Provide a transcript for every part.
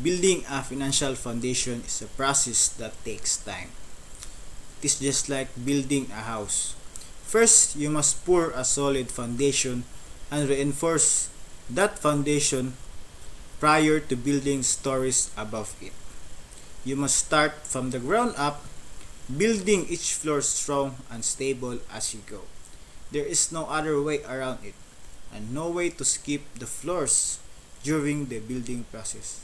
Building a financial foundation is a process that takes time. It is just like building a house. First, you must pour a solid foundation and reinforce that foundation prior to building stories above it. You must start from the ground up, building each floor strong and stable as you go. There is no other way around it, and no way to skip the floors during the building process.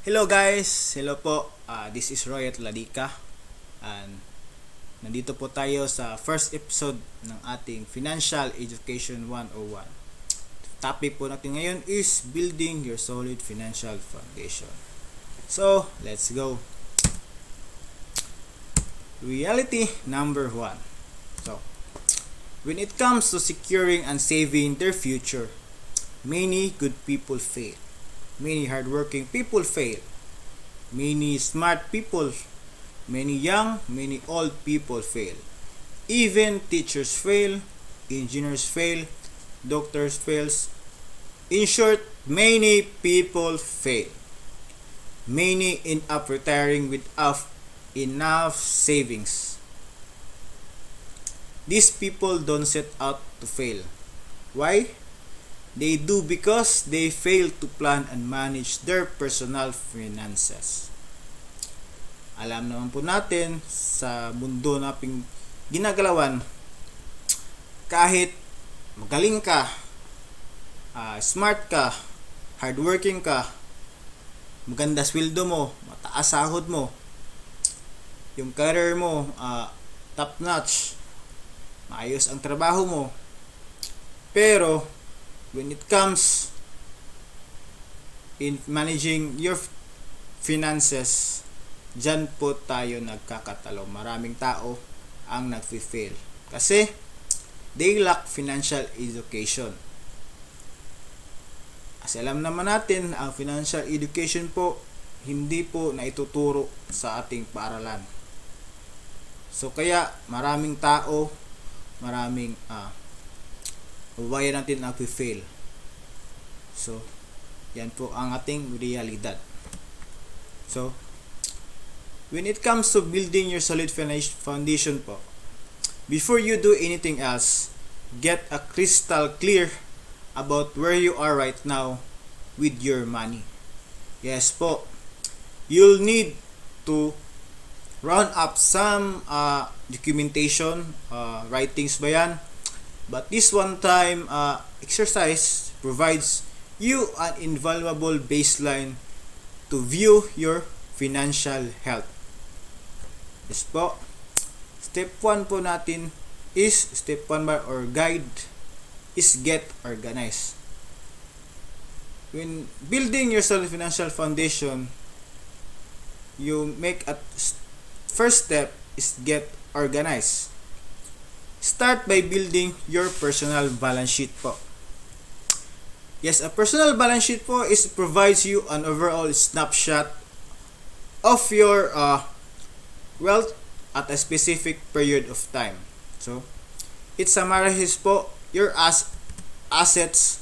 Hello guys! Hello po. This is Roy at Ladika. And nandito po tayo sa first episode ng ating Financial Education 101. Topic po natin ngayon is building your solid financial foundation. So, let's go. Reality number 1. So, when it comes to securing and saving their future, many good people fail. Many hardworking people fail. Many smart people, many young, many old people fail. Even teachers fail, engineers fail, doctors fails. In short, many people fail. Many end up retiring without enough savings. These people don't set out to fail. Why? They do because they fail to plan and manage their personal finances. Alam naman po natin sa mundo nating ginagalawan, kahit magaling ka, smart ka, hardworking ka, maganda sweldo mo, mataas sahod mo, yung career mo top notch, maayos ang trabaho mo, pero when it comes in managing your finances, dyan po tayo nagkakatalo. Maraming tao ang nag-fail kasi they lack financial education. Kasi alam naman natin, ang financial education po hindi po naituturo sa ating paaralan. So kaya maraming tao, maraming kababayan natin nag-fail. So yan po ang ating realidad. So when it comes to building your solid foundation po, before you do anything else, get a crystal clear about where you are right now with your money. Yes po, you'll need to round up some documentation, writings ba yan? But this one-time exercise provides you an invaluable baseline to view your financial health. Yes po. Step 1 po natin is, step 1 or guide is get organized. When building your solid financial foundation, you make a first step is get organized. Start by building your personal balance sheet po. Yes, a personal balance sheet po is provides you an overall snapshot of your wealth at a specific period of time. So, it summarizes po your assets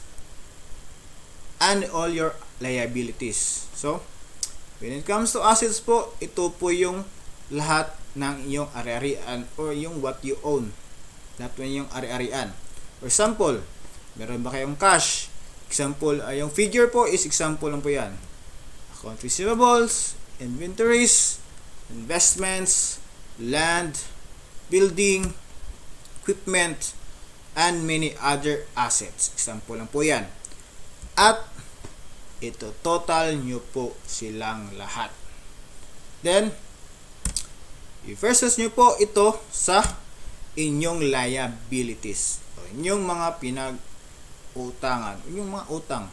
and all your liabilities. So, when it comes to assets po, ito po yung lahat ng iyong ari-arian or yung what you own. Lahat po yung ari-arian. For example, meron ba kayong cash? Example, yung figure po is example lang po yan. Account receivables, inventories, investments, land, building, equipment, and many other assets. Example lang po yan. At ito, total nyo po silang lahat. Then, i-versus nyo po ito sa inyong liabilities. O, inyong mga pinag-utangan. Inyong mga utang.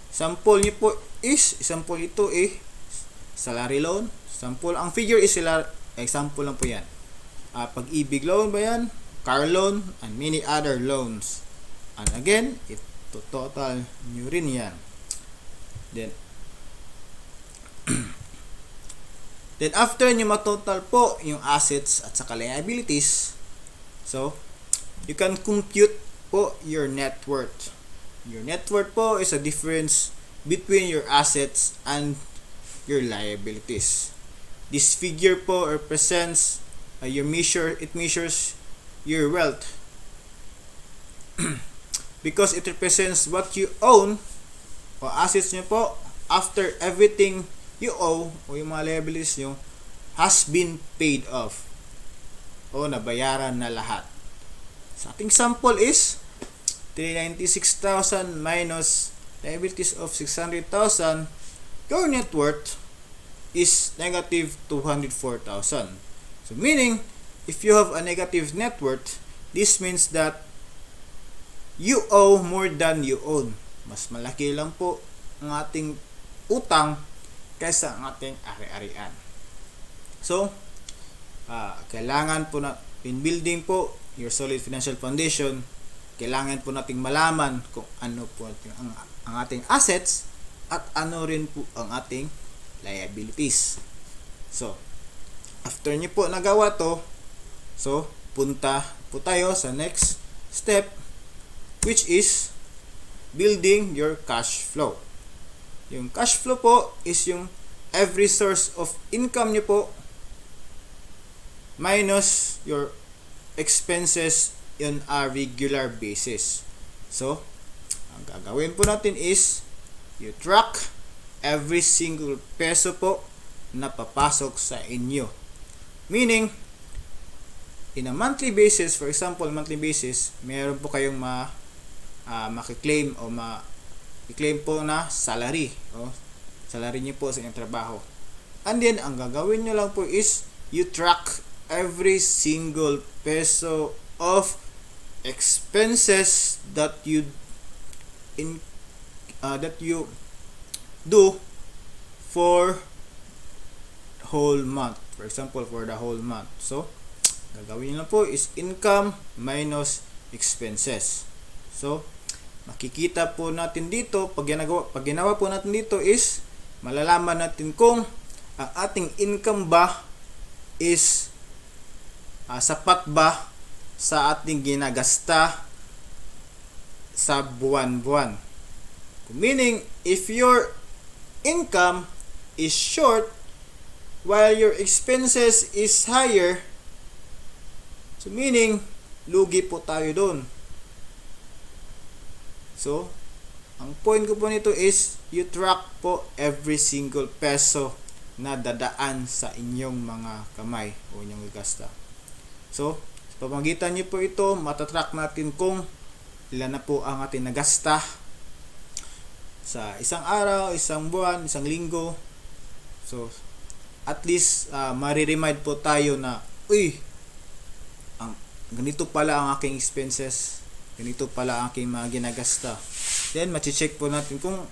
Sample nyo po is, example ito salary loan. Sample, ang figure is example lang po yan. Pag-ibig loan ba yan? Car loan, and many other loans. And again, ito total nyo rin yan. Then after nyo matotal po yung assets at saka liabilities, so you can compute po your net worth. Your net worth po is a difference between your assets and your liabilities. This figure po represents it measures your wealth because it represents what you own o assets nyo po after everything you owe o yung mga liabilities nyo has been paid off o nabayaran na lahat. Sa ating sample is 396,000 minus liabilities of 600,000. Your net worth is negative 204,000. So meaning, if you have a negative net worth, this means that you owe more than you own. Mas malaki lang po ang ating utang kaysa ang ating ari-arian. So, kailangan po na in building po your solid financial foundation, kailangan po nating malaman kung ano po ang ating assets at ano rin po ang ating liabilities. So, after nyo po nagawa to, so, punta po tayo sa next step, which is building your cash flow. Yung cash flow po is yung every source of income nyo po minus your expenses on a regular basis. So, ang gagawin po natin is you track every single peso po na papasok sa inyo. Meaning, in a monthly basis, for example, monthly basis, meron po kayong makiklaim o i-claim po na salary. O, salary niyo po sa inyong trabaho. And then, ang gagawin nyo lang po is you track every single peso of expenses that you do for whole month. For example, for the whole month. So, gagawin nyo lang po is income minus expenses. So, makikita po natin dito, pag ginawa po natin dito is, malalaman natin kung ang ating income ba is sapat ba sa ating ginagasta sa buwan-buwan. Meaning, if your income is short while your expenses is higher, so meaning, lugi po tayo doon. So, ang point ko po nito is, you track po every single peso na dadaan sa inyong mga kamay o inyong gasta. So, sa pamagitan niyo po ito, matatrack natin kung ilan na po ang ating nagasta sa isang araw, isang buwan, isang linggo. So, at least mariremind po tayo na, ganito pala ang aking expenses, ganito pala ang aking mga ginagasta. Then, machi-check po natin kung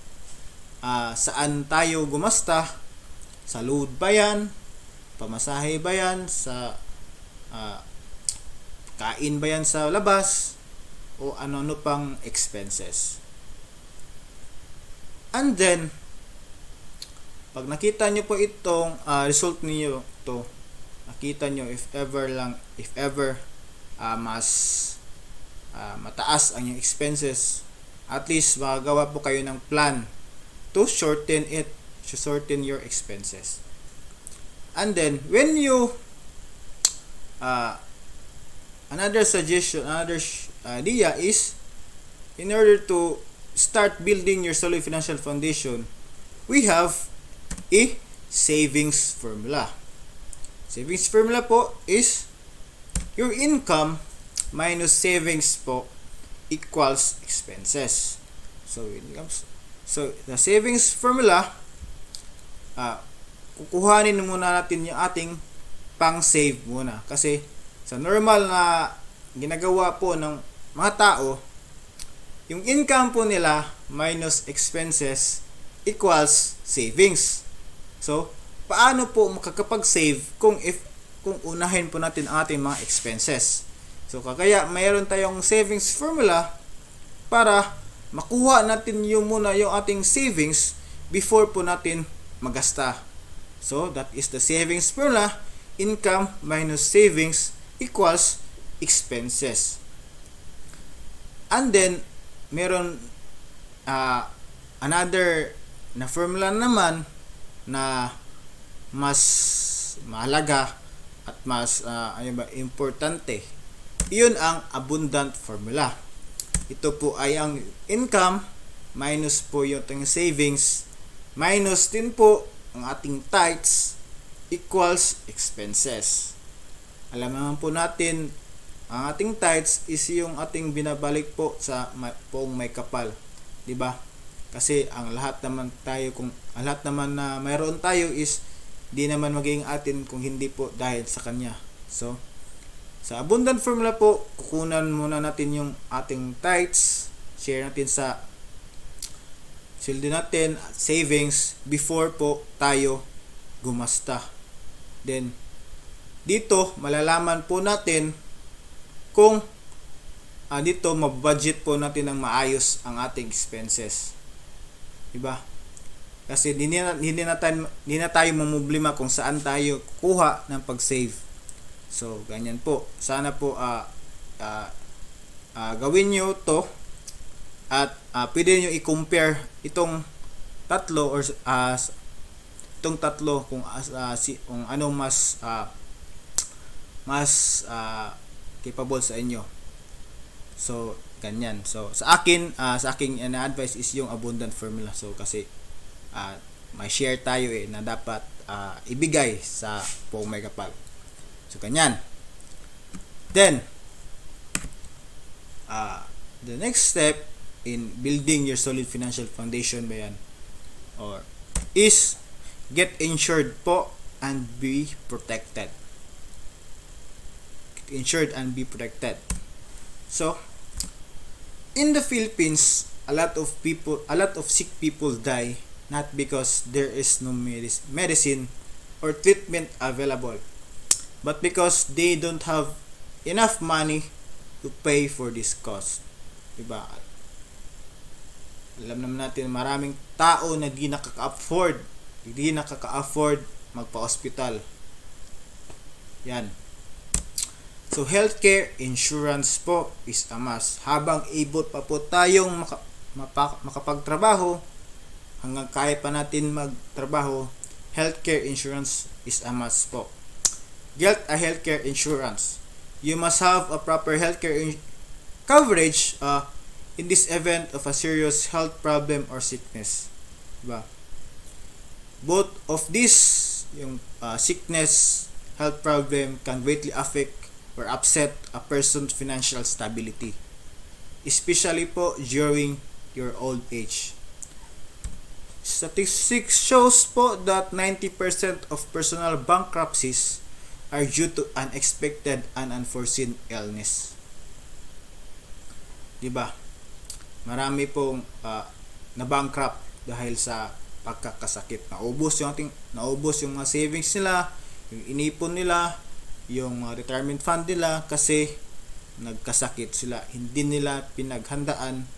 saan tayo gumasta, sa load ba yan, pamasahe ba yan, sa kain ba yan sa labas, o ano-ano pang expenses. And then, pag nakita nyo po itong result niyo to, nakita nyo if ever mas mataas ang yung expenses, at least magagawa po kayo ng plan to shorten your expenses. And then, when you another idea is, in order to start building your solid financial foundation, we have a savings formula. Savings formula po is your income minus savings po equals expenses. So the savings formula, kukuhanin muna natin yung ating pang-save muna. Kasi sa normal na ginagawa po ng mga tao, yung income po nila minus expenses equals savings. So, paano po makakapag-save kung unahin po natin ang ating mga expenses? So, kaya mayroon tayong savings formula para makuha natin yung ating savings before po natin magasta. So, that is the savings formula. Income minus savings equals expenses. And then, meron another na formula naman na mas mahalaga at mas importante, iyon ang abundant formula. Ito po ay ang income minus po yung ating savings minus din po ang ating tithes equals expenses. Alam naman po natin, ang ating tithes is yung ating binabalik po sa poong may kapal, 'di ba? Kasi ang lahat naman na mayroon tayo is di naman magiging atin kung hindi po dahil sa kanya. So, sa abundant formula po, kukunan muna natin yung ating tithes, share natin sa sweldo natin at savings before po tayo gumasta. Then, dito malalaman po natin kung dito mabudget po natin ng maayos ang ating expenses. Diba? Kasi hindi na tayo mamumblema kung saan tayo kukuha ng pag-save. So, ganyan po. Sana po gawin nyo to at pwede nyo i-compare itong tatlo or kung anong mas capable sa inyo. So, ganyan. So, sa aking advice is yung abundant formula. So, kasi may share tayo na dapat ibigay sa poong may kapal. So, ganyan. Then, the next step in building your solid financial foundation is get insured po and be protected. Get insured and be protected. So, in the Philippines, a lot of sick people die not because there is no medicine or treatment available, but because they don't have enough money to pay for this cost. Diba? Alam naman natin maraming tao na hindi nakaka-afford magpa-hospital. Yan. So, healthcare insurance po is a must. Habang able pa po tayong makapagtrabaho, hanggang kaya pa natin magtrabaho, healthcare insurance is a must po. Get a healthcare insurance. You must have a proper healthcare coverage in this event of a serious health problem or sickness. Diba? Both of these, yung sickness, health problem can greatly affect or upset a person's financial stability, especially po during your old age. Statistics shows po that 90% of personal bankruptcies are due to unexpected and unforeseen illness. Diba? Marami pong na-bankrupt dahil sa pagkakasakit. Naubos yung mga savings nila, yung inipon nila, yung retirement fund nila kasi nagkasakit sila. Hindi nila pinaghandaan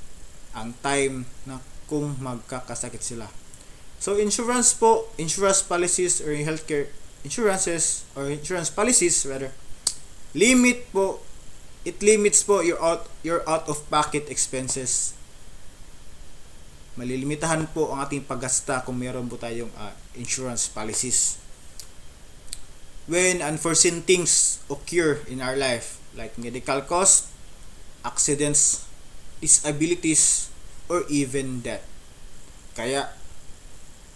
ang time na kung magkakasakit sila. So, insurance policies or healthcare insurance policies limits po your out of pocket expenses. Malilimitahan po ang ating paggasta kung mayroon po tayong insurance policies. When unforeseen things occur in our life, like medical costs, accidents, disabilities, or even death. Kaya,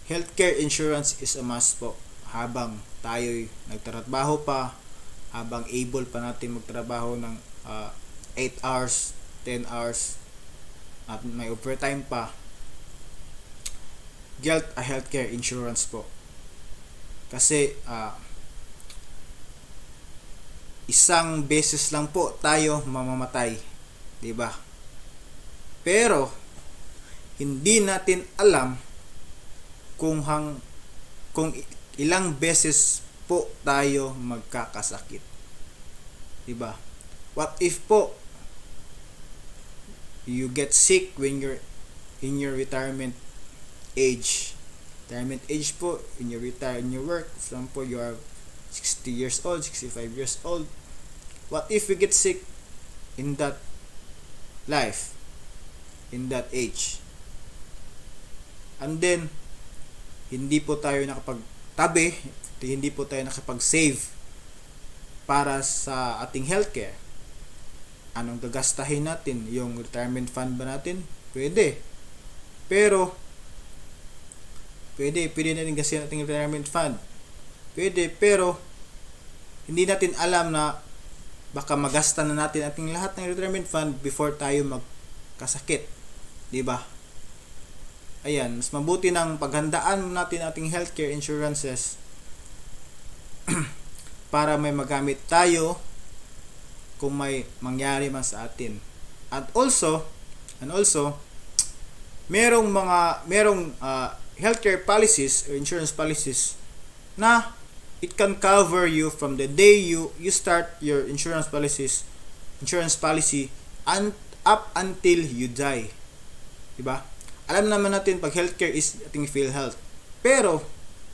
healthcare insurance is a must po habang tayo'y nagtatrabaho pa, habang able pa natin magtrabaho ng 8 hours, 10 hours, at may overtime pa. Get a healthcare insurance po. Kasi, isang beses lang po tayo mamamatay, 'di ba? Pero hindi natin alam kung ilang beses po tayo magkakasakit. 'Di ba? What if po you get sick when you're in your retirement age? Retirement age po, when you retire in your work, for example, you are 60 years old, 65 years old. What if you get sick in that life, in that age? And then, hindi po tayo nakapagtabi, hindi po tayo nakapag-save para sa ating healthcare. Anong gagastahin natin? Yung retirement fund ba natin? Pwede. Pero, pwede natin gastusin ating retirement fund. Pwede, pero, hindi natin alam na baka magasta na natin ating lahat ng retirement fund before tayo magkasakit. Diba? Ayan, mas mabuti ng paghandaan natin ating healthcare insurances para may magamit tayo kung may mangyari man sa atin. And also, merong healthcare policies or insurance policies na it can cover you from the day you start your insurance policy and up until you die. Diba? Alam naman natin pag healthcare is ating PhilHealth. Pero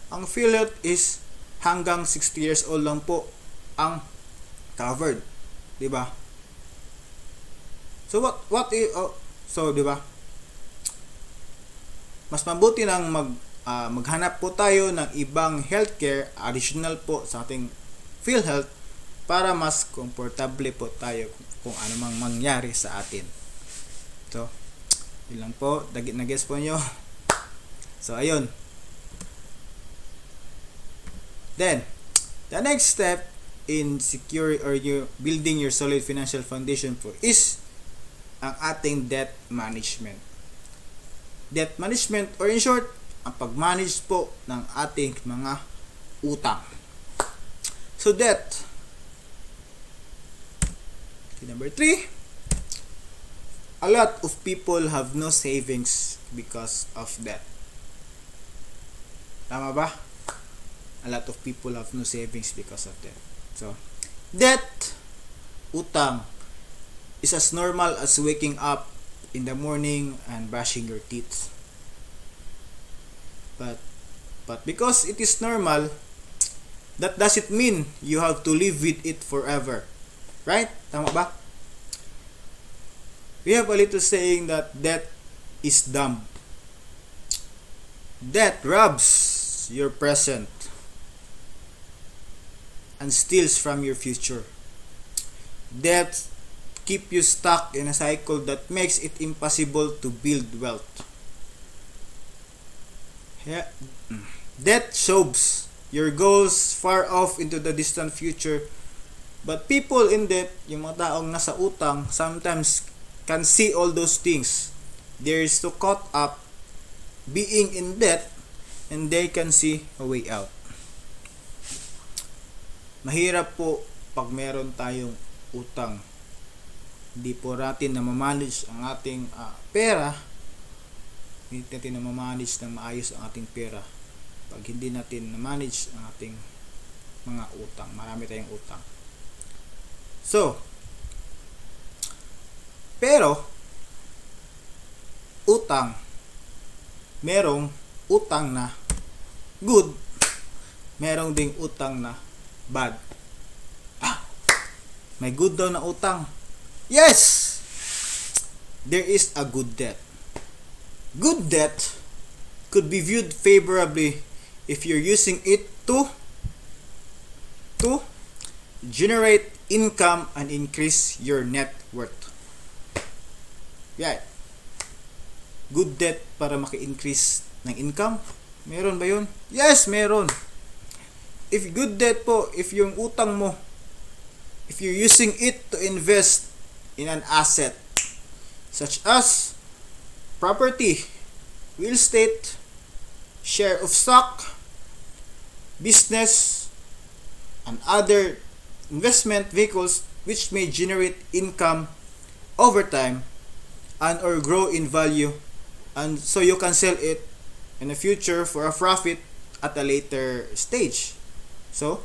ang PhilHealth is hanggang 60 years old lang po ang covered. Diba? So so diba? Mas mabuti nang maghanap po tayo ng ibang healthcare additional po sa ating PhilHealth para mas komportable po tayo kung ano mang mangyari sa atin. So, yun lang po. Nag-guess po nyo. So, ayun. Then, the next step in building your solid financial foundation po is ang ating debt management. Debt management, or in short, ang pag-manage po ng ating mga utang. So, debt. Okay, number 3. A lot of people have no savings because of debt. Tama ba? A lot of people have no savings because of debt. So, debt, utang, is as normal as waking up in the morning and brushing your teeth. But because it is normal, that doesn't mean you have to live with it forever. Right? Tama ba? We have a little saying that debt is dumb. Debt robs your present and steals from your future. Debt keep you stuck in a cycle that makes it impossible to build wealth. Debt shoves your goals far off into the distant future. But people in debt, yung mga taong nasa utang, sometimes can see all those things. They're so caught up being in debt and they can see a way out. Mahirap po pag meron tayong utang. Hindi po natin na ma-manage ang ating pera. Hindi natin na ma-manage ng maayos ang ating pera. Pag hindi natin na-manage ang ating mga utang. Marami tayong utang. So, pero, utang, merong utang na good, merong ding utang na bad. May good daw na utang. Yes! There is a good debt. Good debt could be viewed favorably if you're using it to generate income and increase your net worth. Yeah. Good debt para maki-increase ng income. Meron ba yun? Yes, meron. If good debt po, if yung utang mo, if you're using it to invest in an asset such as property, real estate, share of stock, business, and other investment vehicles which may generate income over time and or grow in value, and so you can sell it in the future for a profit at a later stage. So,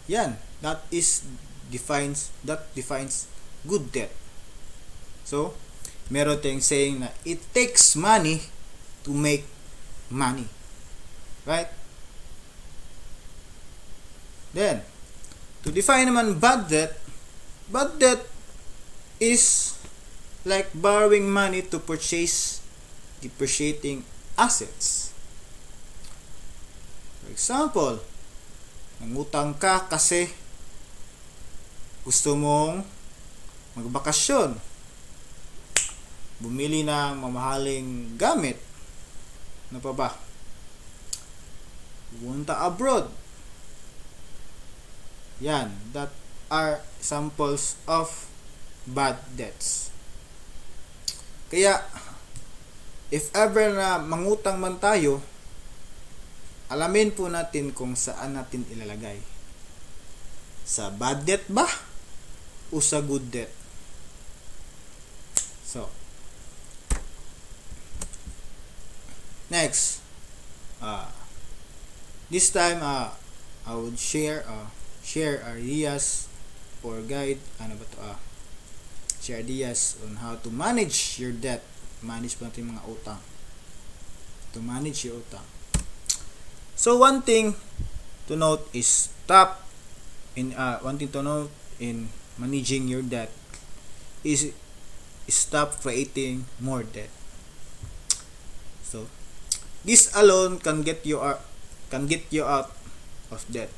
yan, that defines good debt. So, meron tayong saying na it takes money to make money. Right? Then, to define naman bad debt is like borrowing money to purchase depreciating assets. For example, nangutang ka kasi gusto mong magbakasyon, bumili ng mamahaling gamit, ano pa ba? Pumunta abroad. Yan, that are samples of bad debts. Kaya, if ever na mangutang man tayo, alamin po natin kung saan natin ilalagay. Sa bad debt ba? O sa good debt? So, next, this time, I would share ideas or guide, share ideas on how to manage your debt. Manage po natin mga utang. To manage your utang. So, one thing to note in managing your debt is stop creating more debt. So, this alone can get you out of debt.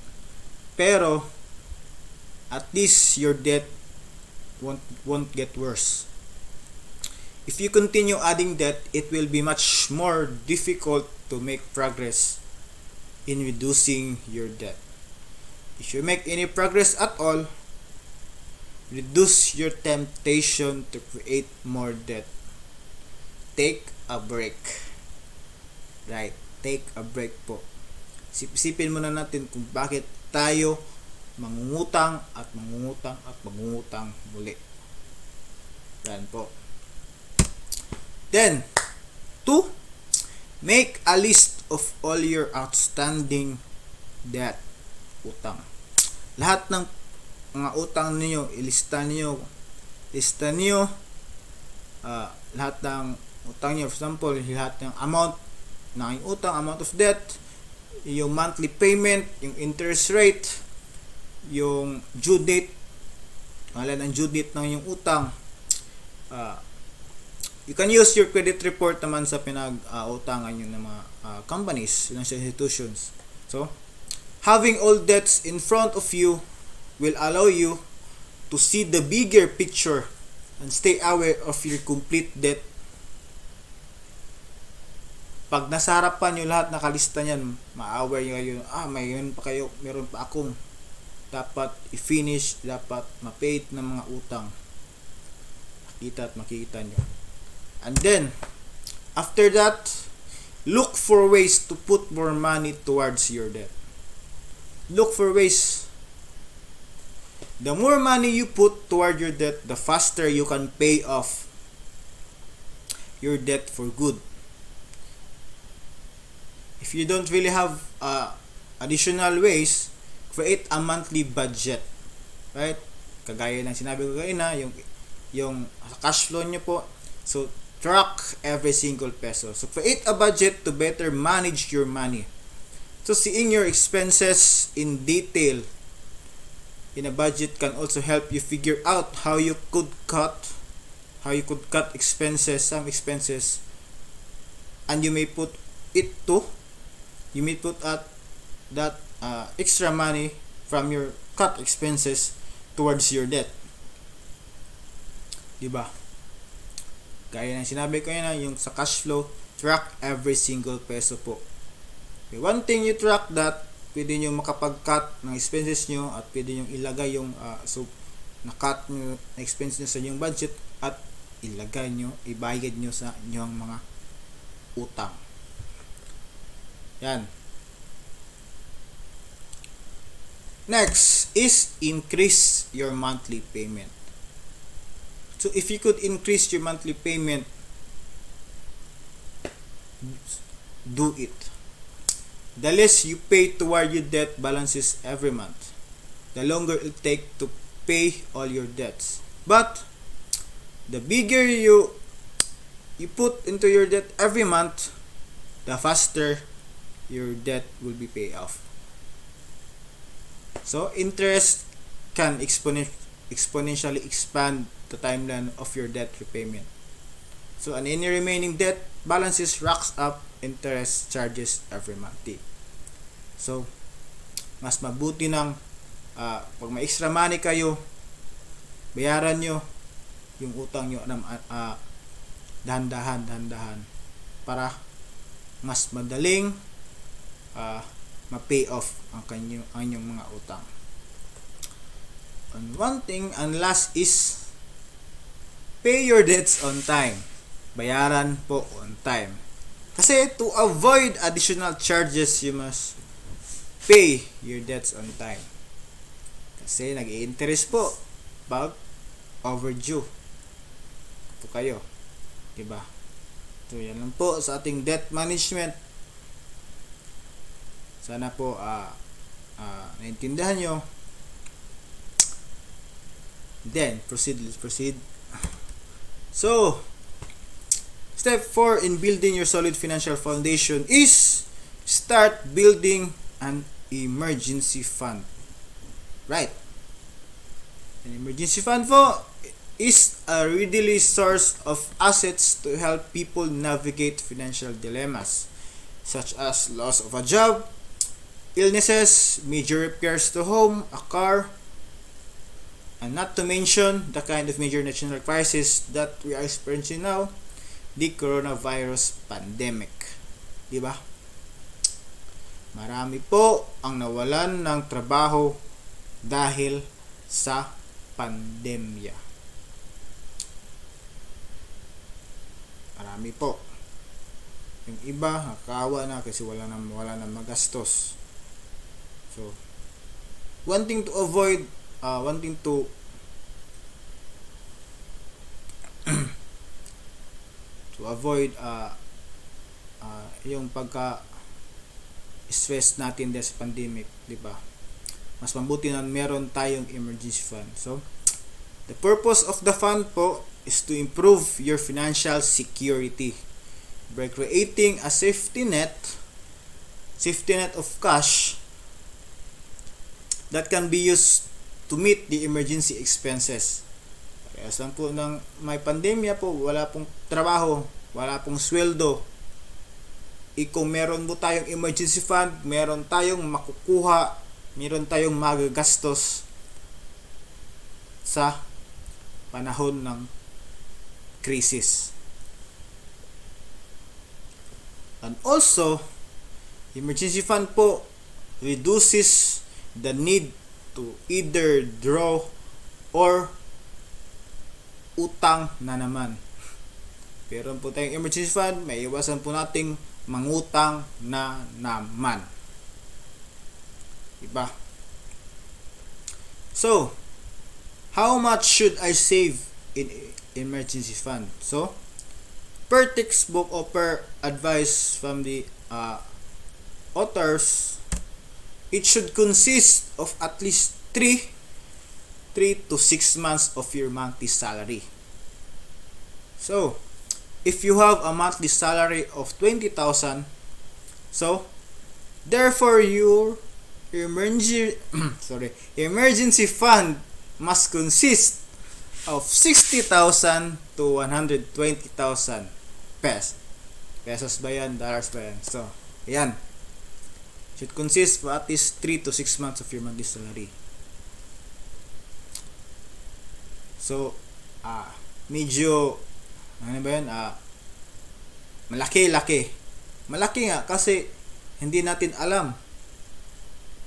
Pero at least your debt won't get worse. If you continue adding debt, it will be much more difficult to make progress in reducing your debt. If you make any progress at all, reduce your temptation to create more debt. Take a break. Right, take a break po. Isipin muna natin kung bakit tayo mangungutang muli. Yan po. Then, 2, make a list of all your outstanding debt. Utang. Lahat ng mga utang niyo, ilista niyo. Lahat ng utang niyo, for example, lahat ng amount ng utang, amount of debt, yung monthly payment, yung interest rate, yung due date, pangalan ng due date ng yung utang. You can use your credit report naman sa pinag-utangan nyo ng mga companies, financial institutions. So, having all debts in front of you will allow you to see the bigger picture and stay aware of your complete debt. Pag nasa harapan nyo lahat nakalista niyan, ma-aware nyo kayo, meron pa akong dapat i-finish, dapat ma-paid ng mga utang. Makikita nyo. And then, after that, look for ways to put more money towards your debt. Look for ways. The more money you put toward your debt, the faster you can pay off your debt for good. If you don't really have additional ways, create a monthly budget. Right? Kagaya ng sinabi ko kanina, yung cash flow nyo po. So, track every single peso. So, create a budget to better manage your money. So, seeing your expenses in detail in a budget can also help you figure out how you could cut some expenses, and you may put at that extra money from your cut expenses towards your debt. Diba? Gaya ng sinabi ko yun, yung sa cash flow, track every single peso po. Okay, one thing you track that, pwede nyo makapag-cut ng expenses nyo at pwede nyo ilagay yung na-cut nyo na expense nyo sa inyong budget at ibayad nyo sa inyong mga utang. Yan. Next is increase your monthly payment. So if you could increase your monthly payment, do it. The less you pay toward your debt balances every month, the longer it will take to pay all your debts. But the bigger you put into your debt every month, the faster your debt will be paid off. So interest can exponentially expand the timeline of your debt repayment. So, and any remaining debt balances racks up interest charges every month. So, mas mabuti ng pag may extra money kayo, bayaran nyo yung utang nyo ng dahan-dahan para mas madaling ma-pay off ang inyong mga utang. And one thing, and last is pay your debts on time. Bayaran po on time. Kasi to avoid additional charges, you must pay your debts on time. Kasi nag-i-interest po pag overdue po kayo. Diba? So, yan lang po sa ating debt management. Sana po naintindihan nyo. Then, let's proceed. So, step 4 in building your solid financial foundation is start building an emergency fund. Right. An emergency fund po is a readily source of assets to help people navigate financial dilemmas such as loss of a job, illnesses, major repairs to home, a car, and not to mention the kind of major national crisis that we are experiencing now, the coronavirus pandemic. Diba? Marami po ang nawalan ng trabaho dahil sa pandemya. Marami po. Yung iba, nakakawa na kasi wala na magastos. So, wanting to avoid yung pagka stress natin dahil sa pandemic, di ba? Mas mabuti na meron tayong emergency fund. So, the purpose of the fund po is to improve your financial security by creating a safety net of cash that can be used to meet the emergency expenses. Kaya lang po ng may pandemya po, wala pong trabaho, wala pong sweldo. Kung meron po tayong emergency fund, meron tayong makukuha, meron tayong magagastos sa panahon ng crisis. And also, emergency fund po reduces the need to either draw or utang na naman. Pero po tayong emergency fund, may iwasan po nating mangutang na naman. Diba? So, how much should I save in emergency fund? So, per textbook or per advice from the authors, it should consist of at least 3 to 6 months of your monthly salary. So, if you have a monthly salary of 20,000, so therefore your emergency fund must consist of 60,000 to 120,000 pesos. Pesos ba yan? Dollars ba yan? So, ayan. Should consist of at least 3 to 6 months of your monthly salary. So, medyo malaki. Malaki nga kasi hindi natin alam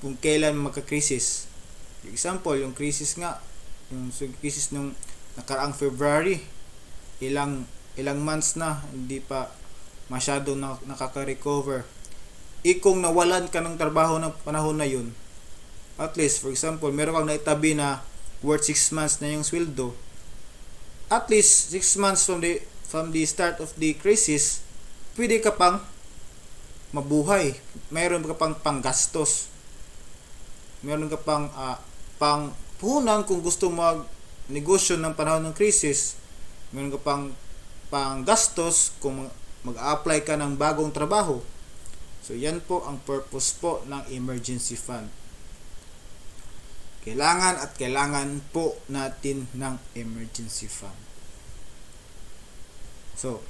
kung kailan magka-crisis. For example, yung crisis nung nakaraang February, ilang months na hindi pa masyado nakaka-recover. Kung nawalan ka ng trabaho ng panahon na yun, at least for example, meron kang naitabi na worth 6 months na yung sweldo, at least 6 months from the start of the crisis, pwede ka pang mabuhay. Mayroon ka pang panggastos. Mayroon ka pang pangpuhunan kung gusto mag negosyo ng panahon ng crisis. Mayroon ka pang panggastos kung mag-apply ka ng bagong trabaho. So, yan po ang purpose po ng emergency fund. Kailangan po natin ng emergency fund. So,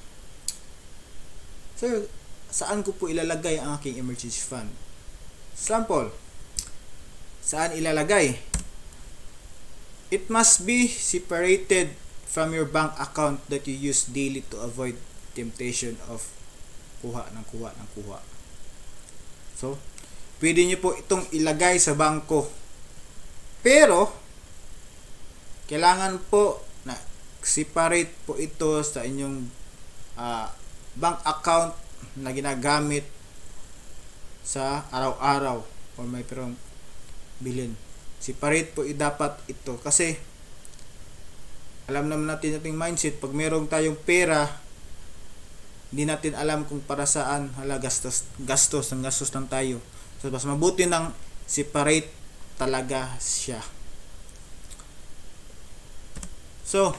sir, saan ko po ilalagay ang aking emergency fund? Sample, saan ilalagay? It must be separated from your bank account that you use daily to avoid temptation of kuha. So, pwede nyo po itong ilagay sa bangko. Pero, kailangan po na separate po ito sa inyong bank account na ginagamit sa araw-araw o may perong bilin. Separate po dapat ito kasi alam naman natin ating mindset, pag merong tayong pera, hindi natin alam kung para saan. Gastos ng tayo. So, mas mabuti nang separate talaga siya. So,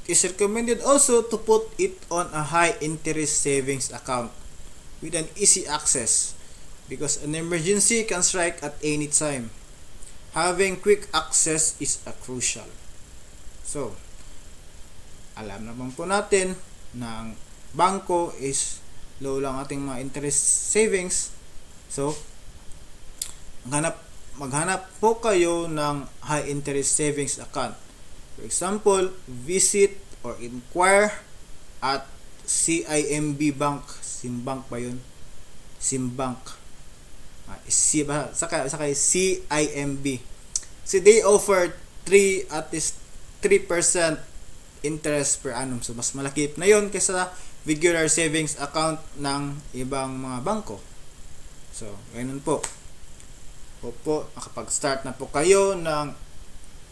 it is recommended also to put it on a high interest savings account with an easy access because an emergency can strike at any time. Having quick access is a crucial. So, alam naman po natin na ang bangko is low lang ating mga interest savings. So, maghanap po kayo ng high interest savings account. For example, visit or inquire at CIMB Bank. Simbank ba yun? Simbank. Sakay CIMB. So, they offer 3% interest per annum. So, mas malaki na yun kaysa regular savings account ng ibang mga bangko. So, ganun po. Opo, makapag-start na po kayo ng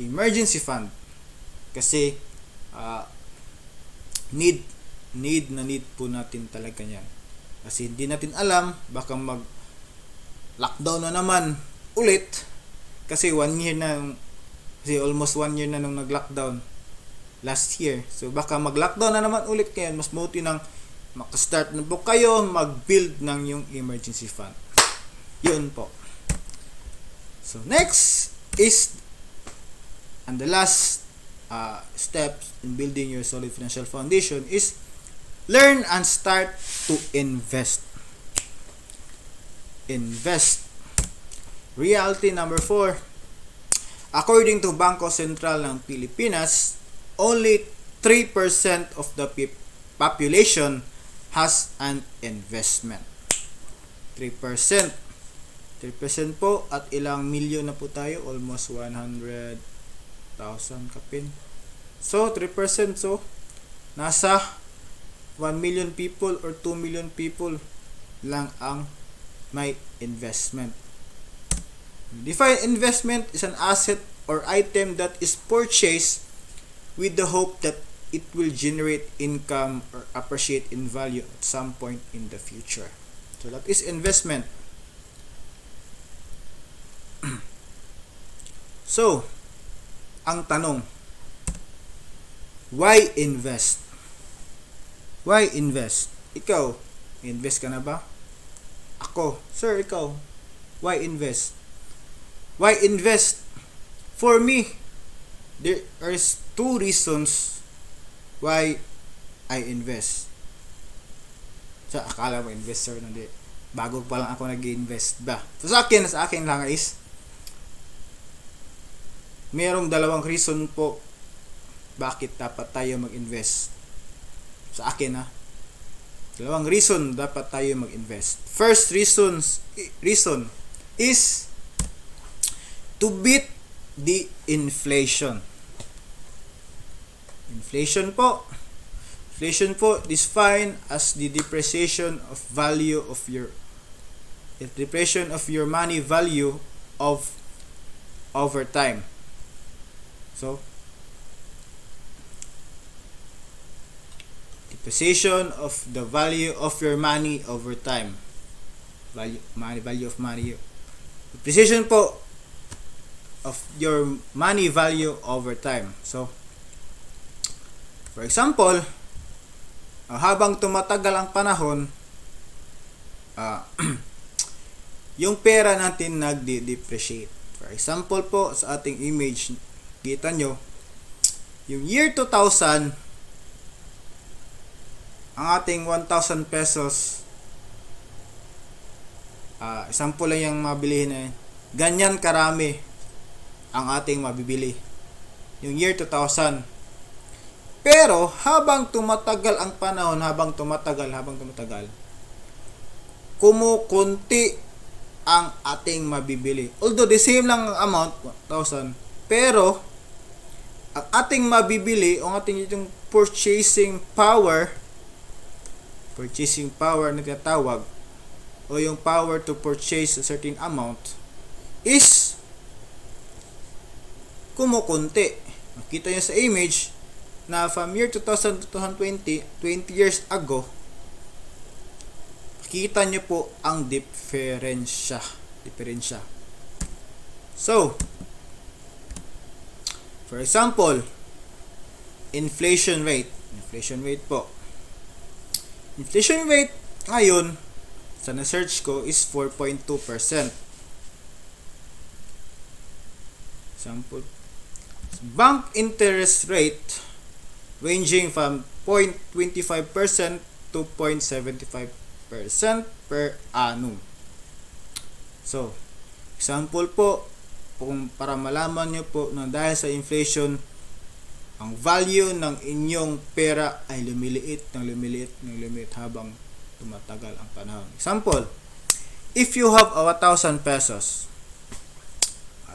emergency fund. Kasi, need po natin talaga yan. Kasi hindi natin alam, baka mag-lockdown na naman ulit. Kasi almost 1 year na nung nag-lockdown last year. So, baka mag-lockdown na naman ulit ngayon. Mas mabuti nang makastart na po kayo mag-build ng yung emergency fund. Yun po. So, next is, and the last steps in building your solid financial foundation is learn and start to invest. Reality number 4. According to Bangko Sentral ng Pilipinas, only 3% of the population has an investment. 3% po at ilang milyon na po tayo, almost 100,000 kapin. So 3%, so nasa 1 million people or 2 million people lang ang may investment. Define investment is an asset or item that is purchased with the hope that it will generate income or appreciate in value at some point in the future. So that is investment. So, ang tanong, why invest? Why invest? Ikaw, invest ka na ba? Ako, sir, ikaw, why invest? Why invest? For me, there is 2 reasons why I invest. So, akala mo investor na di. Bago pa lang ako nag-invest ba? So, sa akin lang is, merong 2 reason po bakit dapat tayo mag-invest. Sa akin 2 reason dapat tayo mag-invest. First reason is to beat the inflation. Inflation po is defined as the depreciation of your money value over time. So, depreciation of the value of your money over time. Value of money. Depreciation po of your money value over time. So, for example, habang tumatagal ang panahon, yung pera natin nagde-depreciate. For example po, sa ating image, kita nyo, yung year 2000, ang ating 1,000 pesos, example lang yung mabilihin na ganyan karami ang ating mabibili yung year 2000. Pero habang tumatagal ang panahon, habang tumatagal, kumukunti ang ating mabibili. Although the same lang ang amount, 1,000, pero ang ating mabibili, o ang ating yung purchasing power na tinatawag, o yung power to purchase a certain amount, is kumukunti. Makita nyo sa image na from year 2000 to 2020, 20 years ago, kita nyo po ang diferensya. So, for example, inflation rate po. Inflation rate ngayon sa na-search ko is 4.2%. Example, bank interest rate ranging from 0.25% to 0.75% per annum. So, example po, kung para malaman nyo po na dahil sa inflation, ang value ng inyong pera ay lumiliit habang tumatagal ang panahon. Example, if you have 1,000 pesos,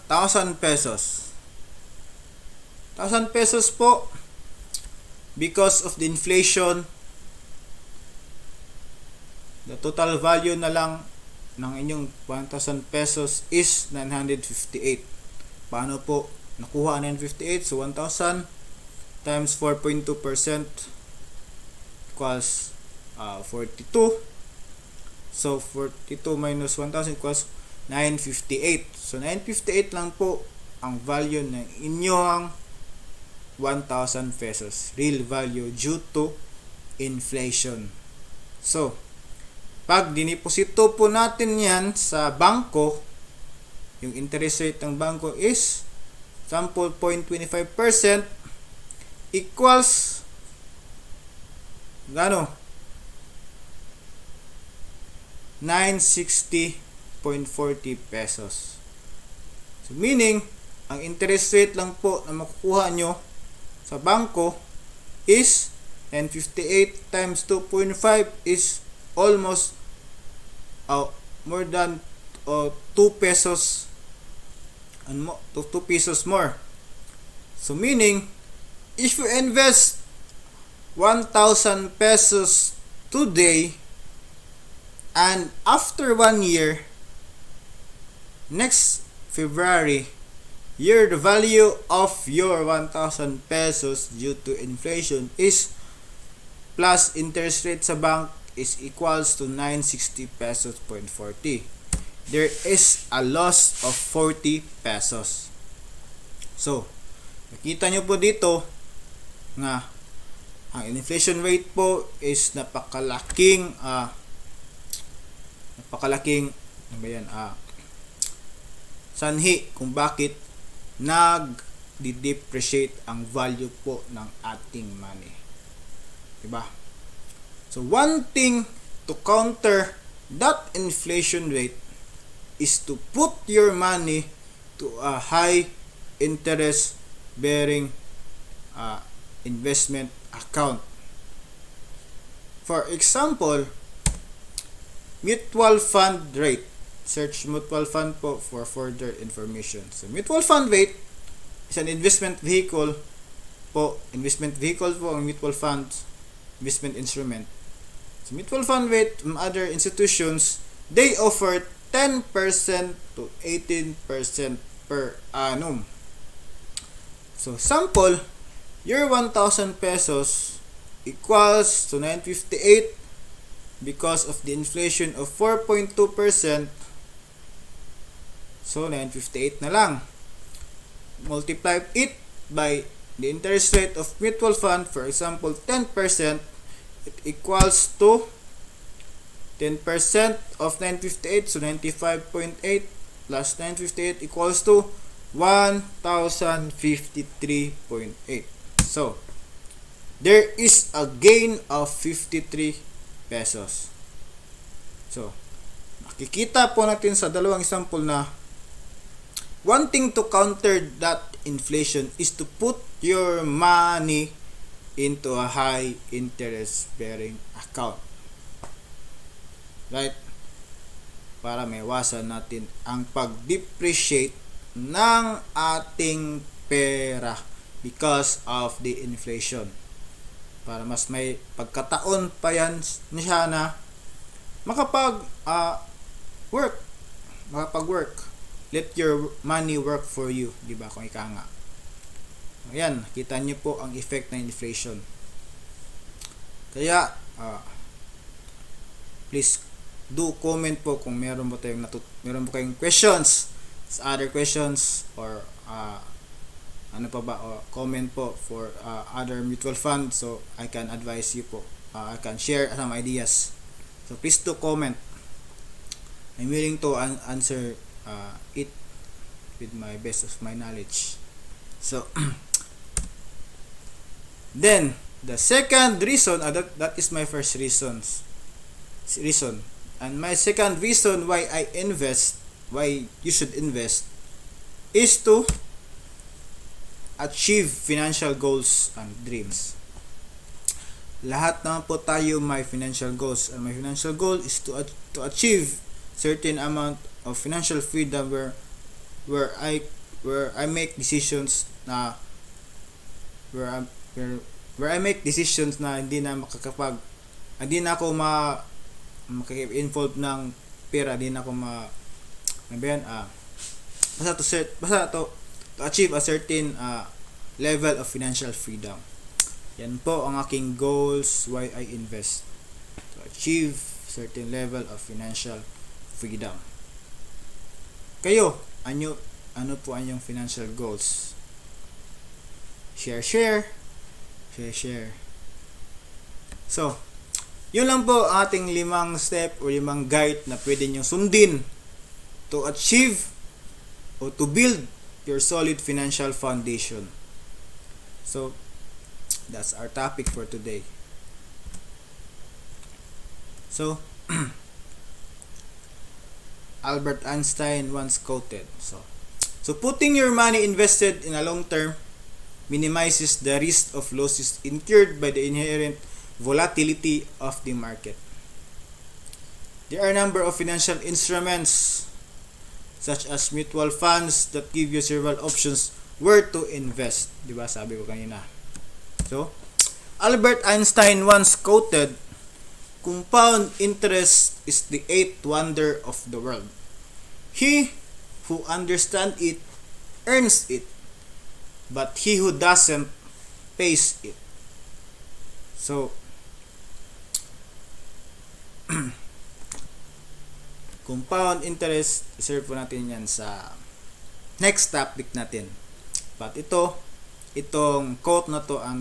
1,000 pesos po, because of the inflation, the total value na lang ng inyong 1,000 pesos is 958. Paano po nakuha ang 958? So 1,000 times 4.2% equals 42. So 42 minus 1,000 equals 958. So 958 lang po ang value ng inyong 1,000 pesos. Real value due to inflation. So, pag diniposito po natin yan sa bangko, yung interest rate ng bangko is sample 0.25% equals gano? 960.40 pesos. So, meaning, ang interest rate lang po na makukuha nyo sa bangko is 958 times 2.5 is almost more than 2 pesos and 2 pesos more. So meaning, if you invest 1,000 pesos today and after 1 year, next February, the value of your 1,000 pesos due to inflation is plus interest rate sa bank is equals to 960 pesos point 40. There is a loss of 40 pesos. So, nakita nyo po dito na ang inflation rate po is napakalaking sanhi kung bakit nag-depreciate ang value po ng ating money. Diba? So, one thing to counter that inflation rate is to put your money to a high interest bearing investment account. For example, mutual fund rate. Search mutual fund po for further information. So, mutual fund rate is an investment vehicle po. Investment vehicle po ang mutual funds, investment instrument. So, mutual fund rate from other institutions, they offer 10% to 18% per annum. So, sample, your 1,000 pesos equals to 958 because of the inflation of 4.2%. So, 958 na lang. Multiply it by the interest rate of mutual fund, for example, 10%, it equals to 10% of 958, so 95.8 plus 958 equals to 1,053.8. So, there is a gain of 53 pesos. So, nakikita po natin sa dalawang example na one thing to counter that inflation is to put your money into a high interest bearing account. Right? Para maiwasan natin ang pag-depreciate ng ating pera because of the inflation. Para mas may pagkataon pa yan siya na makapag-work. Let your money work for you. Diba? Kung ika nga. Ayan, kita nyo po ang effect ng inflation. Kaya, please do comment po kung meron po kayong questions, other questions, or ano pa ba, or comment po for other mutual funds, so I can advise you po. I can share some ideas. So please do comment. I'm willing to answer it with my best of my knowledge. So then the second reason, that is my first reason, and my second reason why you should invest is to achieve financial goals and dreams. Lahat naman po tayo may financial goals, and my financial goal is to achieve certain amount of financial freedom where I make decisions na where I make decisions na hindi na ako maka-involve ng pera, hindi na ako basta to achieve a certain level of financial freedom. Yan po ang aking goals why I invest, to achieve certain level of financial freedom. Kayo, ano po ang inyong financial goals? Share. So, yun lang po ating 5 step o 5 guide na pwede nyo sundin to achieve o to build your solid financial foundation. So, that's our topic for today. So, Albert Einstein once quoted, so putting your money invested in a long term minimizes the risk of losses incurred by the inherent volatility of the market. There are a number of financial instruments such as mutual funds that give you several options where to invest. Diba sabi ko kanina? So, Albert Einstein once quoted, "Compound interest is the 8th wonder of the world. He who understands it earns it, but he who doesn't pays it." So, compound interest, reserve po natin yan sa next topic natin. But itong quote na to ang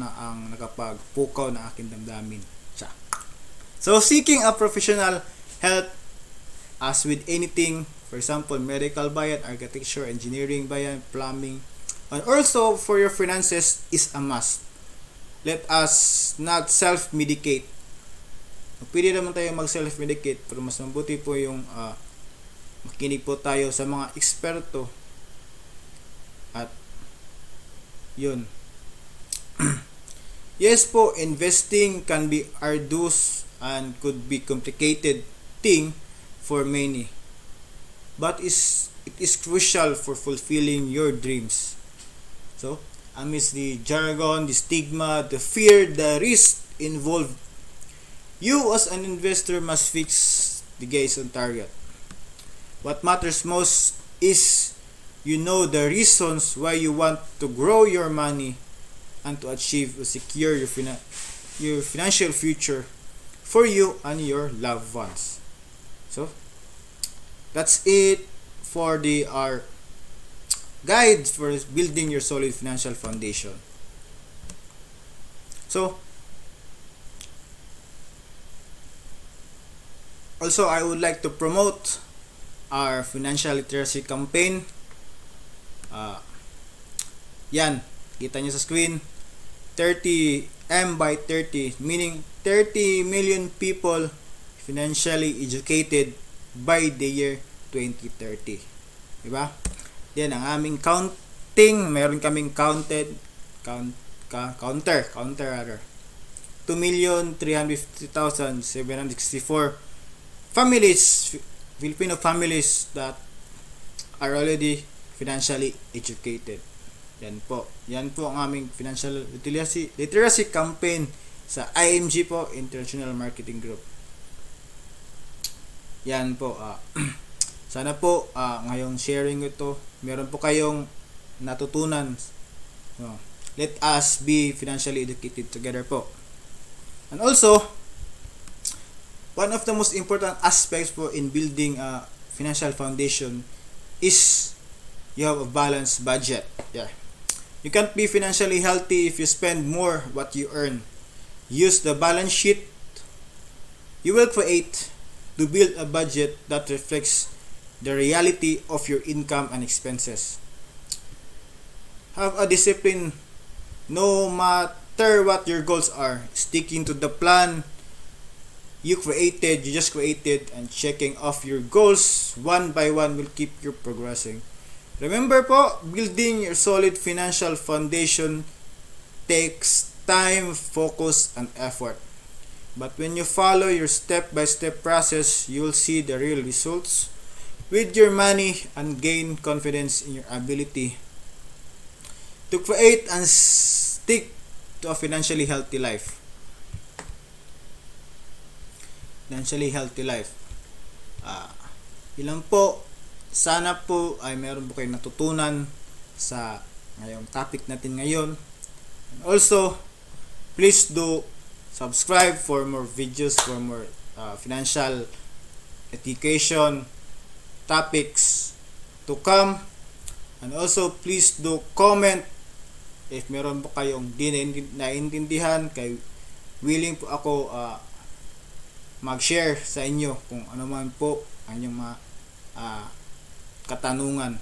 nakapagpukaw na aking damdamin. So, seeking a professional help, as with anything, for example, medical ba yan, architecture, engineering ba yan, plumbing, and also for your finances is a must. Let us not self-medicate. Pwede naman tayo mag-self-medicate, pero mas mabuti po yung makinig po tayo sa mga eksperto. At yun. Yes po, investing can be arduous and could be complicated thing for many. But it is crucial for fulfilling your dreams. So, amidst the jargon, the stigma, the fear, the risk involved, you as an investor must fix the gaze on target. What matters most is you know the reasons why you want to grow your money and to achieve or secure your financial future for you and your loved ones. So, that's it for our guide for building your solid financial foundation. So, also I would like to promote our financial literacy campaign. Yan, kita nyo sa screen, 30 M by 30, meaning 30 million people financially educated by the year 2030. Diba? Yan ang aming counting. Meron kaming counter rather. 2,350,764 families, Filipino families that are already financially educated. Yan po. Yan po ang aming financial literacy campaign sa IMG po, International Marketing Group. Yan po. Sana po ngayong sharing ito, meron po kayong natutunan. Let us be financially educated together po. And also, one of the most important aspects po in building a financial foundation is you have a balanced budget. Yeah. You can't be financially healthy if you spend more what you earn. Use the balance sheet you will create to build a budget that reflects the reality of your income and expenses. Have a discipline no matter what your goals are. Sticking to the plan you just created, and checking off your goals one by one will keep you progressing. Remember po, building your solid financial foundation takes time, focus, and effort. But when you follow your step-by-step process, you'll see the real results with your money and gain confidence in your ability to create and stick to a financially healthy life. Financially healthy life. Ilan po, sana po ay meron po kayong natutunan sa ngayong topic natin ngayon. And also, please do subscribe for more videos, for more financial education topics to come. And also, please do comment if meron po kayong di naintindihan, kay willing po ako mag-share sa inyo kung ano man po ang inyong mga katanungan.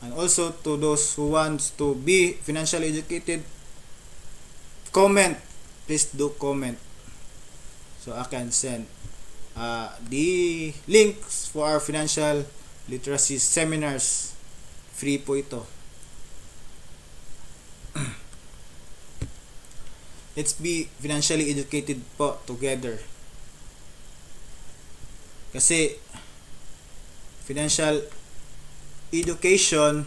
And also to those who wants to be financially educated, comment, please do comment so I can send the links for our financial literacy seminars. Free po ito. Let's be financially educated po together, kasi financial education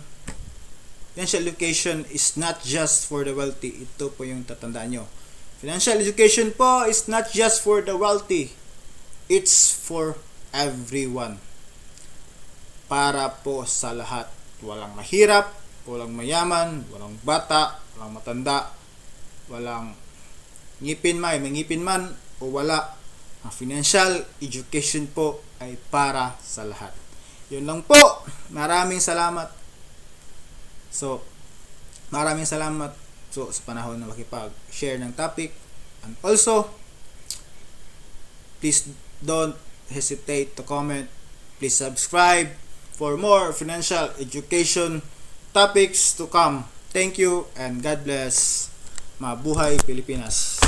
is not just for the wealthy. Ito po yung tatandaan nyo. Financial education po is not just for the wealthy. It's for everyone. Para po sa lahat. Walang mahirap, walang mayaman, walang bata, walang matanda, walang ngipin man, may ngipin man o wala. Ang financial education po ay para sa lahat. Yun lang po. Maraming salamat. Sa panahon na makipag-share ng topic. And also, please don't hesitate to comment. Please subscribe for more financial education topics to come. Thank you and God bless. Mabuhay Pilipinas.